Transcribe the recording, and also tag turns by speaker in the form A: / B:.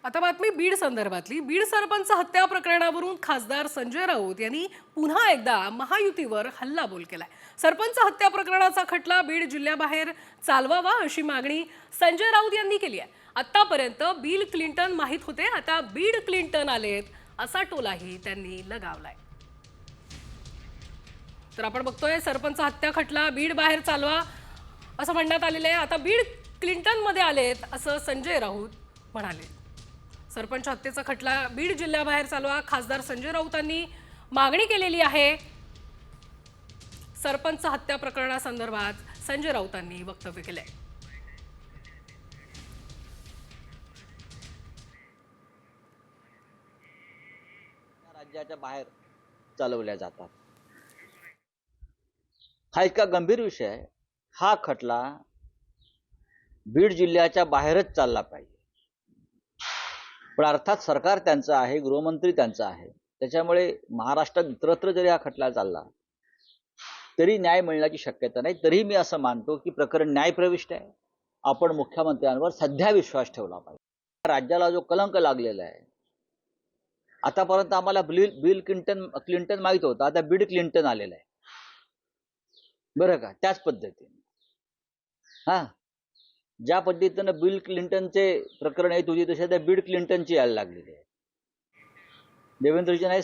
A: आता बातमी बीड संदर्भातली. बीड सरपंच हत्या प्रकरणावरून खासदार संजय राऊत यांनी पुन्हा एकदा महायुतीवर हल्लाबोल केलाय. सरपंच हत्या प्रकरणाचा खटला बीड जिल्ह्याबाहेर चालवावा अशी मागणी संजय राऊत यांनी केली आहे. आतापर्यंत बिल क्लिंटन माहित होते, आता बीड क्लिंटन आलेत असा टोलाही त्यांनी लगावलाय. तर आपण बघतोय सरपंच हत्या खटला बीड बाहेर चालवा असं म्हणण्यात आलेलं आहे. आता बीड क्लिंटन मध्ये आलेत असं संजय राऊत म्हणाले. सरपंच हत्येचा खटला बीड जिल्ह्याबाहेर चालवा, खासदार संजय राऊतांनी मागणी केलेली आहे. सरपंच हत्या प्रकरणासंदर्भात संजय राऊतांनी वक्तव्य केलंय.
B: राज्याच्या बाहेर चालवल्या जातात. हा इतका गंभीर विषय आहे. हा खटला बीड जिल्ह्याच्या बाहेरच चालला पाहिजे. पण अर्थात सरकार त्यांचं आहे, गृहमंत्री त्यांचा आहे, त्याच्यामुळे महाराष्ट्रात इतरत्र जरी हा खटला चालला तरी न्याय मिळण्याची शक्यता नाही. तरी मी असं मानतो की प्रकरण न्यायप्रविष्ट आहे. आपण मुख्यमंत्र्यांवर सध्या विश्वास ठेवला पाहिजे. राज्याला जो कलंक लागलेला आहे, आतापर्यंत आम्हाला बिल क्लिंटन माहित होतं, आता बीड क्लिंटन आलेलं आहे बरं का. त्याच पद्धतीने ज्या पद्धतीनं बिल क्लिंटनचे प्रकरण आहे तुझी, तशा त्या बीड क्लिंटनची यायला लागलेली आहे. देवेंद्रजी नाही